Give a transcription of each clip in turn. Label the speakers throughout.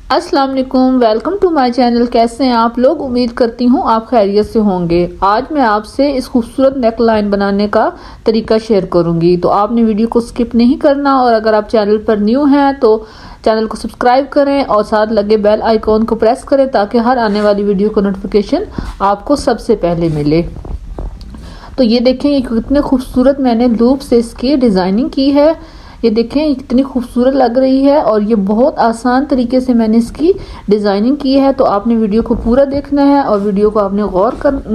Speaker 1: अस्सलाम वालेकुम, welcome to my channel. कैसे हैं आप लोग? उम्मीद करती हूँ आप खैरियत से होंगे। आज मैं आपसे इस खूबसूरत नेक लाइन बनाने का तरीका शेयर करूंगी, तो आपने वीडियो को स्किप नहीं करना। और अगर आप चैनल पर न्यू हैं तो चैनल को सब्सक्राइब करें और साथ लगे बेल आइकॉन को प्रेस करें ताकि हर आने वाली वीडियो का नोटिफिकेशन आपको सबसे पहले मिले। तो ये देखें, ये कितने खूबसूरत मैंने लूप से इसकी डिज़ाइनिंग की है। ये देखें कितनी खूबसूरत लग रही है और ये बहुत आसान तरीके से मैंने इसकी डिज़ाइनिंग की है। तो आपने वीडियो को पूरा देखना है और वीडियो को आपने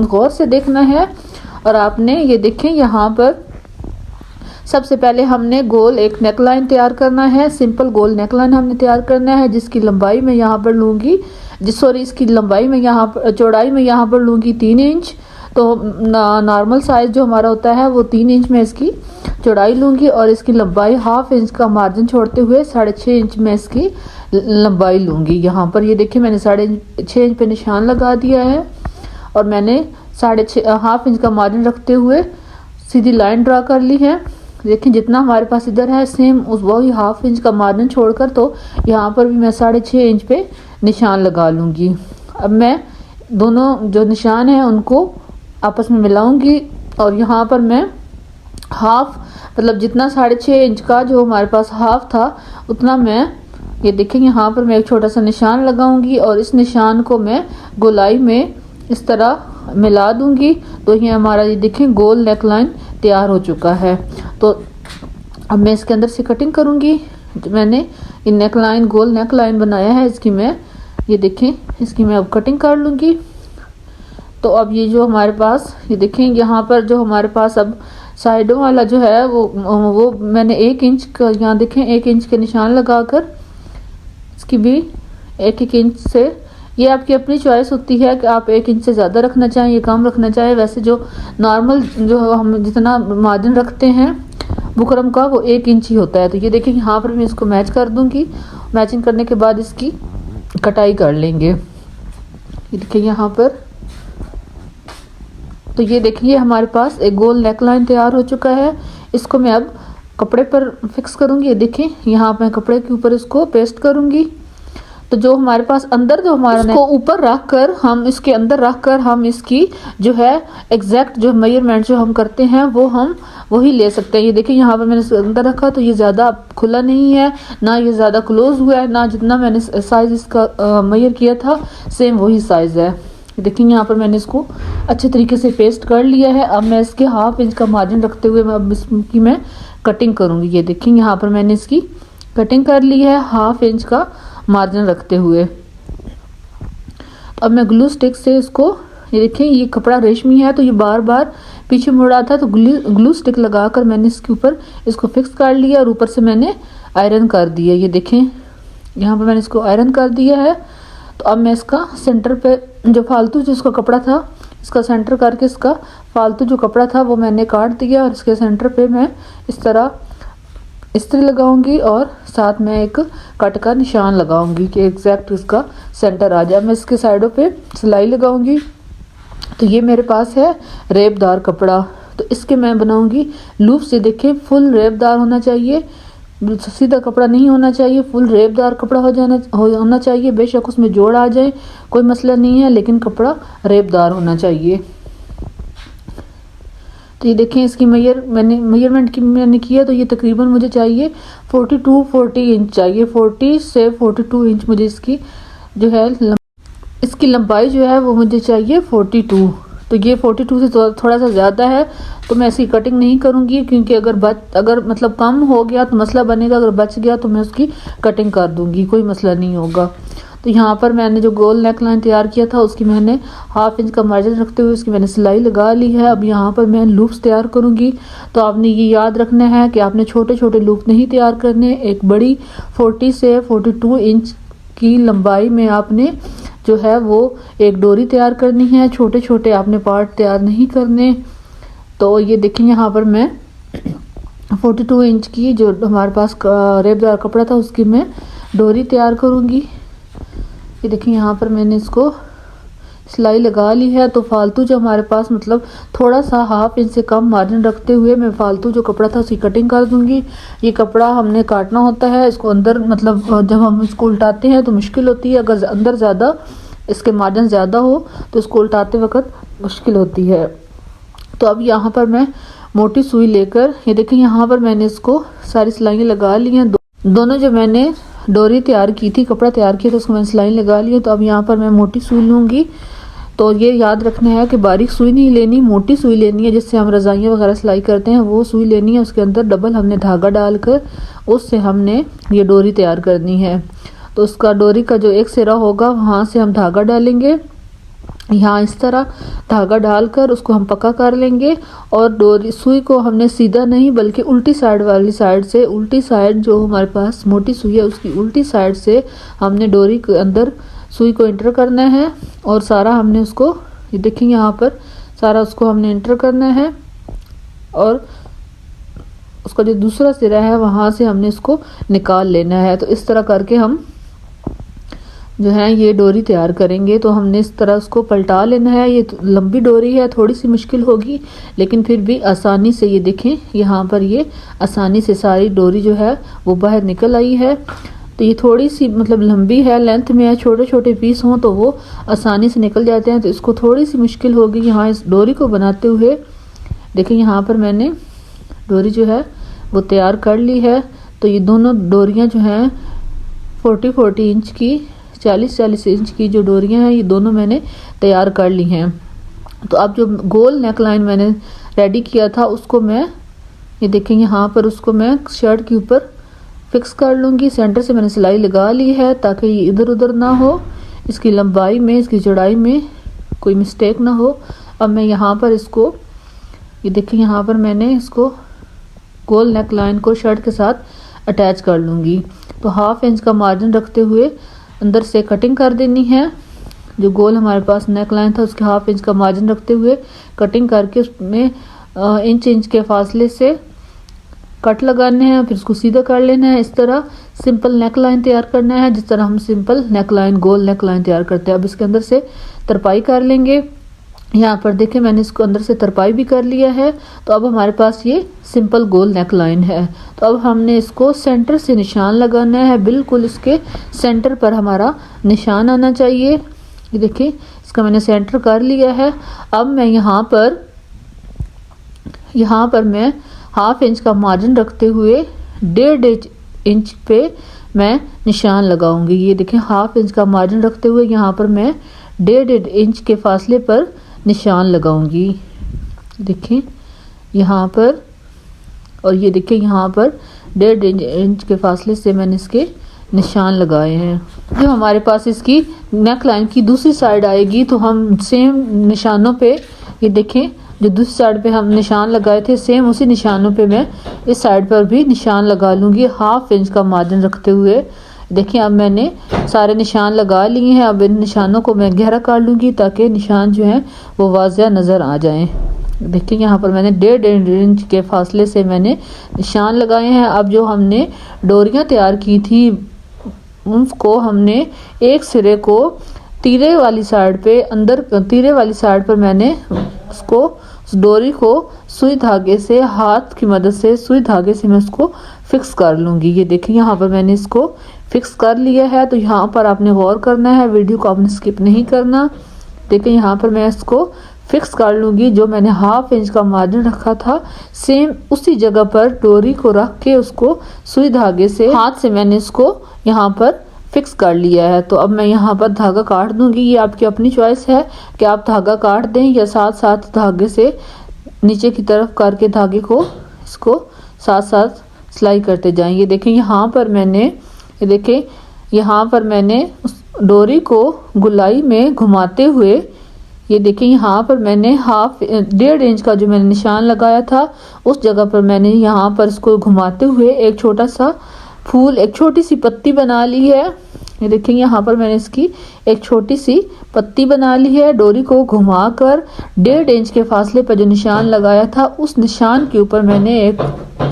Speaker 1: गौर से देखना है। और आपने ये देखें, यहाँ पर सबसे पहले हमने गोल एक नेकलाइन तैयार करना है। सिंपल गोल नेकलाइन हमने तैयार करना है, जिसकी लंबाई मैं यहाँ पर लूँगी इसकी लंबाई में यहाँ पर चौड़ाई में यहाँ पर लूँगी 3 इंच। तो नॉर्मल साइज़ जो हमारा होता है वो 3 इंच में इसकी चौड़ाई लूँगी और इसकी लंबाई 1/2 इंच का मार्जिन छोड़ते हुए 6.5 इंच में इसकी लंबाई लूँगी। यहाँ पर ये देखिए मैंने 6.5 इंच पे निशान लगा दिया है और मैंने 1/2 इंच का मार्जिन रखते हुए सीधी लाइन ड्रा कर ली है। देखिए जितना हमारे पास इधर है सेम उस वही 1/2 इंच का मार्जिन छोड़कर तो यहाँ पर भी मैं 6.5 इंच पे निशान लगा लूँगी। अब मैं दोनों जो निशान हैं उनको आपस में मिलाऊंगी और यहाँ पर मैं हाफ मतलब जितना 6.5 इंच का जो हमारे पास हाफ था उतना मैं ये देखेंगे यहाँ पर मैं एक छोटा सा निशान लगाऊंगी और इस निशान को मैं गोलाई में इस तरह मिला दूंगी। तो ये हमारा ये देखें गोल नेक लाइन तैयार हो चुका है। तो अब मैं इसके अंदर से कटिंग करूंगी। मैंने ये नेक लाइन गोल नेक लाइन बनाया है, इसकी मैं ये देखें इसकी मैं अब कटिंग कर लूँगी। तो अब ये जो हमारे पास ये देखें यहाँ पर जो हमारे पास अब साइडों वाला जो है वो मैंने 1 इंच का यहाँ देखें 1 इंच के निशान लगाकर इसकी भी 1-1 इंच से, ये आपकी अपनी चॉइस होती है कि आप 1 इंच से ज़्यादा रखना चाहें या कम रखना चाहें। वैसे जो नॉर्मल जो हम जितना मार्जिन रखते हैं बुकरम का वो 1 इंच ही होता है। तो ये देखिए यहाँ पर मैं इसको मैच कर दूँगी। मैचिंग करने के बाद इसकी कटाई कर लेंगे। ये देखिए यहाँ पर तो ये देखिए हमारे पास एक गोल नेकलाइन तैयार हो चुका है। इसको मैं अब कपड़े पर फिक्स करूंगी। ये देखें यहाँ मैं कपड़े के ऊपर इसको पेस्ट करूंगी। तो जो हमारे पास अंदर जो हमारा इसको ऊपर रख कर हम इसके अंदर रख कर हम इसकी जो है एग्जैक्ट जो मेजरमेंट जो हम करते हैं वो हम वही ले सकते हैं। ये देखिए यहाँ पर मैंने इसके अंदर रखा तो ये ज़्यादा खुला नहीं है ना ये ज़्यादा क्लोज हुआ है, ना जितना मैंने साइज़ इसका मेजर किया था सेम वही साइज़ है। देखिए यहाँ पर मैंने इसको अच्छे तरीके से पेस्ट कर लिया है। अब मैं इसके 1/2 इंच का मार्जिन रखते हुए अब इसकी मैं कटिंग करूँगी। ये देखिए यहाँ पर मैंने इसकी कटिंग कर ली है 1/2 इंच का मार्जिन रखते हुए। अब मैं ग्लू स्टिक से इसको ये देखिए ये कपड़ा रेशमी है तो ये बार बार पीछे मुड़ रहा था, तो ग्लू स्टिक लगाकर मैंने इसके ऊपर इसको फिक्स कर लिया और ऊपर से मैंने आयरन कर दिया। ये देखें यहाँ पर मैंने इसको आयरन कर दिया है। तो अब मैं इसका सेंटर पे जो फालतू जो इसका कपड़ा था इसका सेंटर करके इसका फालतू जो कपड़ा था वो मैंने काट दिया और इसके सेंटर पे मैं इस तरह इस्त्री लगाऊंगी और साथ में एक कट का निशान लगाऊंगी कि एग्जैक्ट इसका सेंटर आ जाए। मैं इसके साइडों पे सिलाई लगाऊंगी। तो ये मेरे पास है रेबदार कपड़ा, तो इसके मैं बनाऊंगी लूप से। देखें फुल रेबदार होना चाहिए, सीधा कपड़ा नहीं होना चाहिए, फुल रेबदार कपड़ा होना चाहिए। बेशक उसमें जोड़ आ जाए कोई मसला नहीं है, लेकिन कपड़ा रेबदार होना चाहिए। तो ये देखें इसकी मेजरमेंट की मैंने किया तो ये तकरीबन मुझे चाहिए 40 इंच चाहिए। 40 से 42 इंच मुझे इसकी जो है इसकी लंबाई जो है वो मुझे चाहिए 42। तो ये 42 से थोड़ा सा ज़्यादा है तो मैं इसकी कटिंग नहीं करूँगी, क्योंकि अगर मतलब कम हो गया तो मसला बनेगा, अगर बच गया तो मैं उसकी कटिंग कर दूँगी, कोई मसला नहीं होगा। तो यहाँ पर मैंने जो गोल नेक लाइन तैयार किया था उसकी मैंने 1/2 इंच का मार्जिन रखते हुए उसकी मैंने सिलाई लगा ली है। अब यहाँ पर मैं लूप्स तैयार करूँगी। तो आपने ये याद रखना है कि आपने छोटे छोटे लूप नहीं तैयार करने। एक बड़ी 40 से 42 इंच की लंबाई में आपने जो है वो एक डोरी तैयार करनी है, छोटे छोटे आपने पार्ट तैयार नहीं करने। तो ये देखें यहाँ पर मैं 42 इंच की जो हमारे पास रेबदार कपड़ा था उसकी मैं डोरी तैयार करूँगी। ये देखिए यहाँ पर मैंने इसको सिलाई लगा ली है। तो फालतू जो हमारे पास मतलब थोड़ा सा हाफ इंच से कम मार्जिन रखते हुए मैं फालतू जो कपड़ा था उसकी कटिंग कर दूंगी। ये कपड़ा हमने काटना होता है, इसको अंदर मतलब जब हम इसको उल्टाते हैं तो मुश्किल होती है। अगर अंदर ज़्यादा इसके मार्जिन ज़्यादा हो तो इसको उल्टाते वक्त मुश्किल होती है। तो अब यहाँ पर मैं मोटी सुई लेकर, ये देखिए यहाँ पर मैंने इसको सारी सिलाइयाँ लगा ली हैं। दोनों जो मैंने डोरी तैयार की थी, कपड़ा तैयार किया था, उसको मैंने सिलाई लगा ली है। तो अब यहाँ पर मैं मोटी सुई लूँगी। तो ये याद रखना है कि बारीक सुई नहीं लेनी, मोटी सुई लेनी है, जिससे हम रज़ाइयाँ वगैरह सिलाई करते हैं वो सुई लेनी है। उसके अंदर डबल हमने धागा डालकर उससे हमने ये डोरी तैयार करनी है। तो उसका डोरी का जो एक सिरा होगा वहाँ से हम धागा डालेंगे, यहाँ इस तरह धागा डालकर उसको हम पक्का कर लेंगे। और डोरी सुई को हमने सीधा नहीं बल्कि उल्टी साइड वाली साइड से, उल्टी साइड जो हमारे पास मोटी सुई है उसकी उल्टी साइड से हमने डोरी के अंदर सुई को एंटर करना है। और सारा हमने उसको, ये देखेंगे यहाँ पर सारा उसको हमने एंटर करना है। और उसका जो दूसरा सिरा है वहाँ से हमने इसको निकाल लेना है। तो इस तरह करके हम जो है ये डोरी तैयार करेंगे। तो हमने इस तरह उसको पलटा लेना है। ये लंबी डोरी है, थोड़ी सी मुश्किल होगी लेकिन फिर भी आसानी से, ये देखें यहाँ पर ये आसानी से सारी डोरी जो है वो बाहर निकल आई है। तो ये थोड़ी सी मतलब लंबी है, लेंथ में है, छोटे छोटे पीस हों तो वो आसानी से निकल जाते हैं। तो इसको थोड़ी सी मुश्किल होगी यहाँ इस डोरी को बनाते हुए। देखें यहाँ पर मैंने डोरी जो है वो तैयार कर ली है। तो ये दोनों डोरियाँ जो हैं 40-40 इंच की, 40-40 इंच की जो डोरियां हैं ये दोनों मैंने तैयार कर ली हैं। तो अब जो गोल नेक लाइन मैंने रेडी किया था उसको मैं, ये देखें यहाँ पर उसको मैं शर्ट के ऊपर फिक्स कर लूँगी। सेंटर से मैंने सिलाई लगा ली है ताकि ये इधर उधर ना हो, इसकी लंबाई में इसकी चौड़ाई में कोई मिस्टेक ना हो। अब मैं यहाँ पर इसको, ये देखें यहाँ पर मैंने इसको गोल नेक लाइन को शर्ट के साथ अटैच कर लूँगी। तो हाफ इंच का मार्जिन रखते हुए अंदर से कटिंग कर देनी है। जो गोल हमारे पास नेक लाइन था उसके हाफ इंच का मार्जिन रखते हुए कटिंग करके उसमें इंच के फासले से कट लगाने हैं, फिर उसको सीधा कर लेना है। इस तरह सिंपल नेक लाइन तैयार करना है जिस तरह हम सिंपल नेक लाइन, गोल नेक लाइन तैयार करते हैं। अब इसके अंदर से तरपाई कर लेंगे। यहाँ पर देखें मैंने इसको अंदर से तरपाई भी कर लिया है। तो अब हमारे पास ये सिंपल गोल नेक लाइन है। तो अब हमने इसको सेंटर से निशान लगाना है, बिल्कुल इसके सेंटर पर हमारा निशान आना चाहिए। ये देखिए इसका मैंने सेंटर कर लिया है। अब मैं यहाँ पर मैं हाफ इंच का मार्जिन रखते हुए 1.5 इंच पे मैं निशान लगाऊंगी। ये देखें हाफ इंच का मार्जिन रखते हुए यहाँ पर मैं 1.5 इंच के फासले पर निशान लगाऊंगी। देखें यहाँ पर, और ये देखें यहाँ पर 1.5 इंच के फासले से मैंने इसके निशान लगाए हैं। जो हमारे पास इसकी नेक लाइन की दूसरी साइड आएगी तो हम सेम निशानों पे, ये देखें जो दूसरी साइड पे हम निशान लगाए थे सेम उसी निशानों पे मैं इस साइड पर भी निशान लगा लूँगी हाफ इंच का मार्जिन रखते हुए। देखिए अब मैंने सारे निशान लगा लिए हैं। अब इन निशानों को मैं गहरा कर लूँगी ताकि निशान जो हैं वो वाज़िया नज़र आ जाएं। देखिए यहाँ पर मैंने 1.5 इंच के फासले से मैंने निशान लगाए हैं। अब जो हमने डोरियाँ तैयार की थी उसको हमने एक सिरे को तीरे वाली साइड पे, अंदर तीरे वाली साइड पर मैंने उसको, उस डोरी को सुई धागे से, हाथ की मदद से सुई धागे से मैं उसको फिक्स कर लूँगी। ये देखिए यहाँ पर मैंने इसको फिक्स कर लिया है। तो यहाँ पर आपने गौर करना है, वीडियो को आपने स्किप नहीं करना। देखिए यहाँ पर मैं इसको फिक्स कर लूँगी। जो मैंने हाफ इंच का मार्जिन रखा था सेम उसी जगह पर डोरी को रख के उसको सुई धागे से, हाथ से मैंने इसको यहाँ पर फिक्स कर लिया है। तो अब मैं यहाँ पर धागा काट दूँगी। ये आपकी अपनी चॉइस है कि आप धागा काट दें या साथ साथ धागे से नीचे की तरफ करके धागे को, इसको साथ साथ सिलाई करते जाएं। ये देखें यहाँ पर मैंने, ये देखें यहाँ पर मैंने उस डोरी को गुलाई में घुमाते हुए, ये देखें यहाँ पर मैंने 1.5 इंच का जो मैंने निशान लगाया था उस जगह पर मैंने यहाँ पर इसको घुमाते हुए एक छोटा सा फूल, एक छोटी सी पत्ती बना ली है। ये देखें यहाँ पर मैंने इसकी एक छोटी सी पत्ती बना ली है। डोरी को घुमाकर 1.5 इंच के फासले पर जो निशान लगाया था उस निशान के ऊपर मैंने एक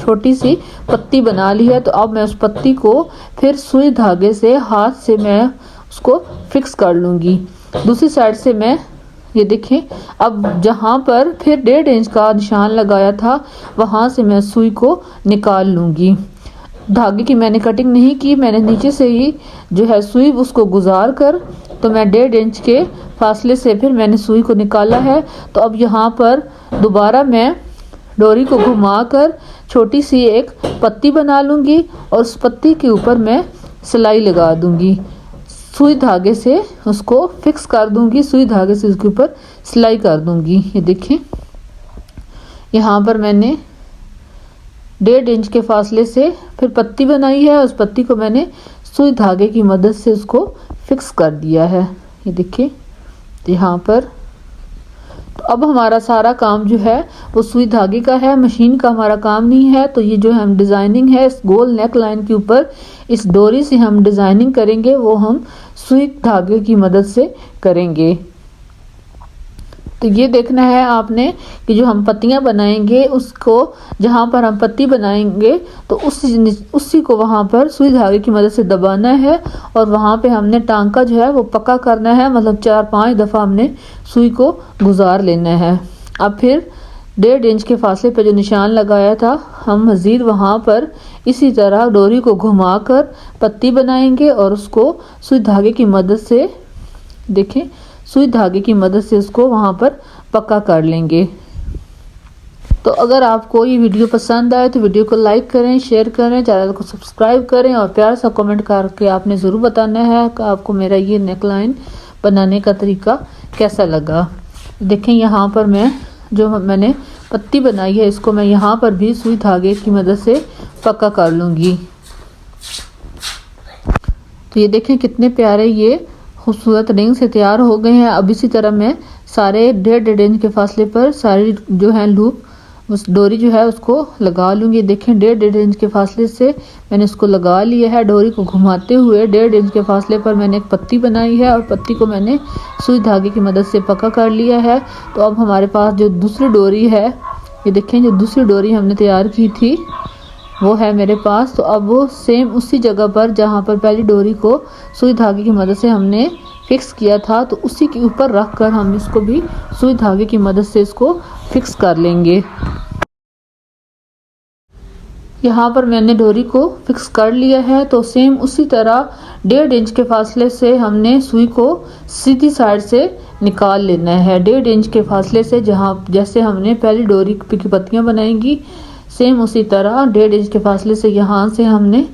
Speaker 1: छोटी सी पत्ती बना ली है। तो अब मैं उस पत्ती को फिर सुई धागे से, हाथ से मैं उसको फिक्स कर लूँगी। दूसरी साइड से मैं ये देखें, अब जहाँ पर फिर 1.5 इंच का निशान लगाया था वहाँ से मैं सुई को निकाल लूँगी। धागे की मैंने कटिंग नहीं की, मैंने नीचे से ही जो है सुई उसको गुजार कर तो मैं 1.5 इंच के फासले से फिर मैंने सुई को निकाला है। तो अब यहाँ पर दोबारा मैं डोरी को घुमाकर छोटी सी एक पत्ती बना लूँगी और उस पत्ती के ऊपर मैं सिलाई लगा दूँगी। सुई धागे से उसको फिक्स कर दूँगी, सुई धागे से उसके ऊपर सिलाई कर दूँगी। ये देखें, यहाँ पर मैंने 1.5 इंच के फासले से फिर पत्ती बनाई है, उस पत्ती को मैंने सुई धागे की मदद से उसको फिक्स कर दिया है। ये देखिए यहाँ पर। तो अब हमारा सारा काम जो है वो सुई धागे का है, मशीन का हमारा काम नहीं है। तो ये जो हम डिज़ाइनिंग है इस गोल नेक लाइन के ऊपर इस डोरी से हम डिज़ाइनिंग करेंगे, वो हम सुई धागे की मदद से करेंगे। तो ये देखना है आपने कि जो हम पत्तियां बनाएंगे उसको जहाँ पर हम पत्ती बनाएंगे तो उसी को वहाँ पर सुई धागे की मदद से दबाना है और वहाँ पे हमने टांका जो है वो पक्का करना है, मतलब 4-5 दफ़ा हमने सुई को गुजार लेना है। अब फिर 1.5 इंच के फासले पे जो निशान लगाया था हम मज़ीद वहाँ पर इसी तरह डोरी को घुमाकर पत्ती बनाएंगे और उसको सुई धागे की मदद से देखें, सुई धागे की मदद से उसको वहाँ पर पक्का कर लेंगे। तो अगर आपको ये वीडियो पसंद आए तो वीडियो को लाइक करें, शेयर करें, चैनल को सब्सक्राइब करें और प्यार सा कमेंट करके आपने ज़रूर बताना है कि आपको मेरा ये नेकलाइन बनाने का तरीका कैसा लगा। देखें यहाँ पर मैंने पत्ती बनाई है इसको मैं यहाँ पर भी सुई धागे की मदद से पक्का कर लूँगी। तो ये देखें कितने प्यारे ये खूबसूरत रिंग से तैयार हो गए हैं। अब इसी तरह मैं सारे 1.5 इंच के फासले पर सारी जो है लूप उस डोरी जो है उसको लगा लूँगी। देखें 1.5 इंच के फासले से मैंने इसको लगा लिया है। डोरी को घुमाते हुए 1.5 इंच के फासले पर मैंने एक पत्ती बनाई है और पत्ती को मैंने सुई धागे की मदद से पक्का कर लिया है। तो अब हमारे पास जो दूसरी डोरी है, ये देखें जो दूसरी डोरी हमने तैयार की थी वो है मेरे पास। तो अब वो सेम उसी जगह पर जहाँ पर पहली डोरी को सुई धागे की मदद से हमने फिक्स किया था तो उसी के ऊपर रख कर हम इसको भी सुई धागे की मदद से इसको फिक्स कर लेंगे। यहाँ पर मैंने डोरी को फिक्स कर लिया है। तो सेम उसी तरह 1.5 इंच के फासले से हमने सुई को सीधी साइड से निकाल लेना है। 1.5 इंच के फासले से जैसे हमने पहली डोरी की पत्तियाँ बनाएंगी सेम उसी तरह 1.5 इंच के फासले से यहाँ से हमने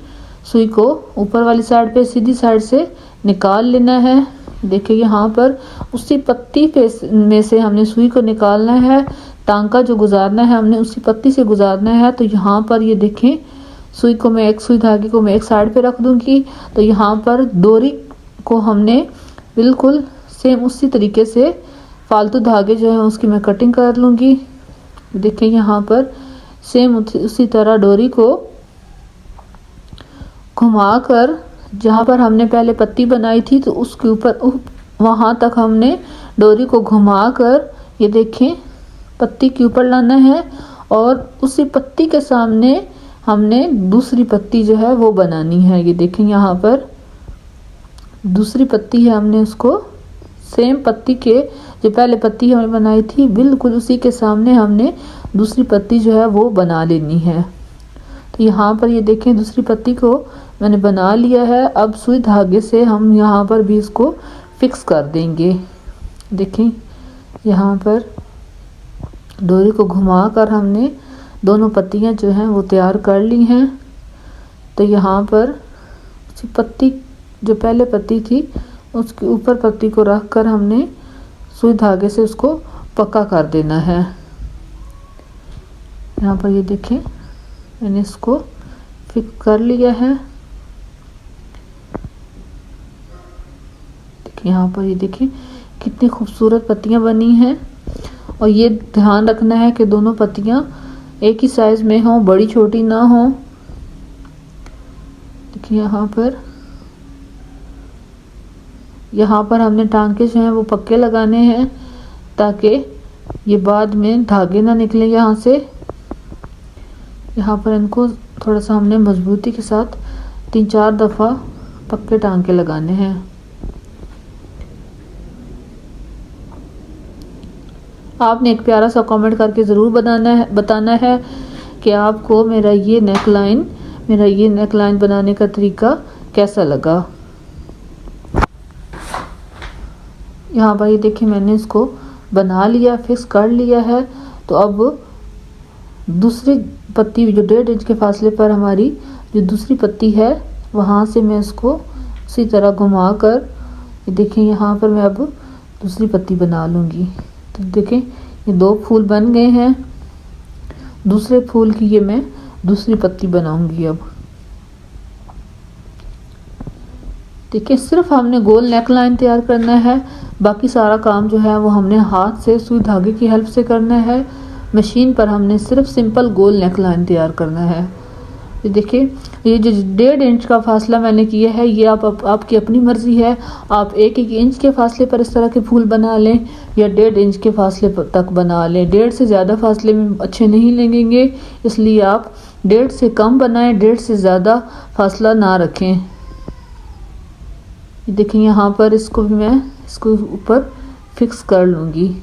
Speaker 1: सुई को ऊपर वाली साइड पे सीधी साइड से निकाल लेना है। देखिए यहाँ पर उसी पत्ती पे में से हमने सुई को निकालना है, टांका जो गुजारना है हमने उसी पत्ती से गुजारना है। तो यहाँ पर ये देखें सुई धागे को मैं एक साइड पे रख दूंगी। तो यहाँ पर डोरी को हमने बिल्कुल सेम उसी तरीके से फालतू धागे जो है उसकी मैं कटिंग कर लूँगी। देखें यहाँ पर सेम उसी तरह डोरी को घुमाकर जहाँ पर हमने पहले पत्ती बनाई थी तो उसके ऊपर वहाँ तक हमने डोरी को घुमाकर ये देखें पत्ती के ऊपर लाना है और उसी पत्ती के सामने हमने दूसरी पत्ती जो है वो बनानी है। ये देखें यहाँ पर दूसरी पत्ती है, हमने उसको सेम पत्ती के जो पहले पत्ती हमने बनाई थी बिल्कुल उसी के सामने हमने दूसरी पत्ती जो है वो बना लेनी है। तो यहाँ पर ये देखें दूसरी पत्ती को मैंने बना लिया है। अब सुई धागे से हम यहाँ पर भी इसको फिक्स कर देंगे। देखें यहाँ पर डोरी को घुमा कर हमने दोनों पत्तियाँ जो हैं वो तैयार कर ली हैं। तो यहाँ पर उसी पत्ती जो पहले पत्ती थी उसके ऊपर पत्ती को रख कर हमने सुई धागे से उसको पक्का कर देना है। यहाँ पर ये देखें मैंने इसको फिक्स कर लिया है। देखिए यहाँ पर ये देखें कितनी खूबसूरत पत्तियाँ बनी हैं। और ये ध्यान रखना है कि दोनों पत्तियाँ एक ही साइज में हों, बड़ी छोटी ना हो। देखिए यहाँ पर हमने टांके जो हैं वो पक्के लगाने हैं ताकि ये बाद में धागे ना निकले यहाँ से। यहाँ पर इनको थोड़ा सा हमने मजबूती के साथ 3-4 दफ़ा पक्के टांके लगाने हैं। आपने एक प्यारा सा कमेंट करके ज़रूर बताना है कि आपको मेरा ये नेकलाइन बनाने का तरीका कैसा लगा। यहाँ पर ये देखिए मैंने इसको बना लिया, फिक्स कर लिया है। तो अब दूसरी पत्ती जो 1.5 इंच के फासले पर हमारी जो दूसरी पत्ती है वहाँ से मैं इसको उसी तरह घुमा कर ये देखिए यहाँ पर मैं अब दूसरी पत्ती बना लूँगी। तो देखें ये 2 फूल बन गए हैं। दूसरे फूल की ये मैं दूसरी पत्ती बनाऊंगी। अब देखिए सिर्फ हमने गोल नेकलाइन तैयार करना है, बाकी सारा काम जो है वो हमने हाथ से सुई धागे की हेल्प से करना है। मशीन पर हमने सिर्फ सिंपल गोल नेकलाइन तैयार करना है। ये देखिए ये जो 1.5 इंच का फासला मैंने किया है ये आपकी अपनी मर्ज़ी है। आप 1-1 इंच के फासले पर इस तरह के फूल बना लें या 1.5 इंच के फासले तक बना लें। 1.5 से ज़्यादा फासले में अच्छे नहीं लगेंगे, इसलिए आप 1.5 से कम बनाएं, 1.5 से ज़्यादा फासला ना रखें। ये देखिए यहाँ पर इसको भी मैं इसको ऊपर फिक्स कर लूँगी।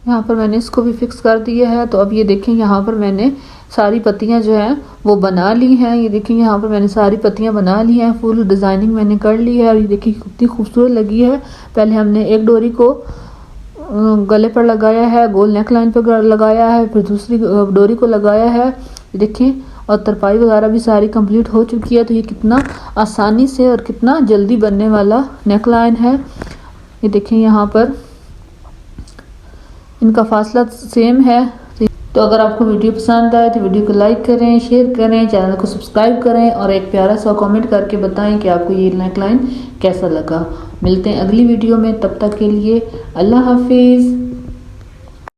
Speaker 1: यहाँ पर मैंने इसको भी फिक्स कर दिया है। तो अब ये देखें यहाँ पर मैंने सारी पत्तियाँ जो हैं वो बना ली हैं। ये देखिए यहाँ पर मैंने सारी पत्तियाँ बना ली हैं, फुल डिज़ाइनिंग मैंने कर ली है। और ये देखिए कितनी खूबसूरत लगी है। पहले हमने एक डोरी को गले पर लगाया है, गोल नेकलाइन पर लगाया है, फिर दूसरी डोरी को लगाया है। देखिए और तरपाई वगैरह भी सारी कंप्लीट हो चुकी है। तो ये कितना आसानी से और कितना जल्दी बनने वाला नेकलाइन है। ये देखिए यहाँ पर इनका फासला सेम है। तो अगर आपको वीडियो पसंद आए तो वीडियो को लाइक करें, शेयर करें, चैनल को सब्सक्राइब करें और एक प्यारा सा कमेंट करके बताएं कि आपको ये नेकलाइन कैसा लगा। मिलते हैं अगली वीडियो में, तब तक के लिए अल्लाह हाफिज़।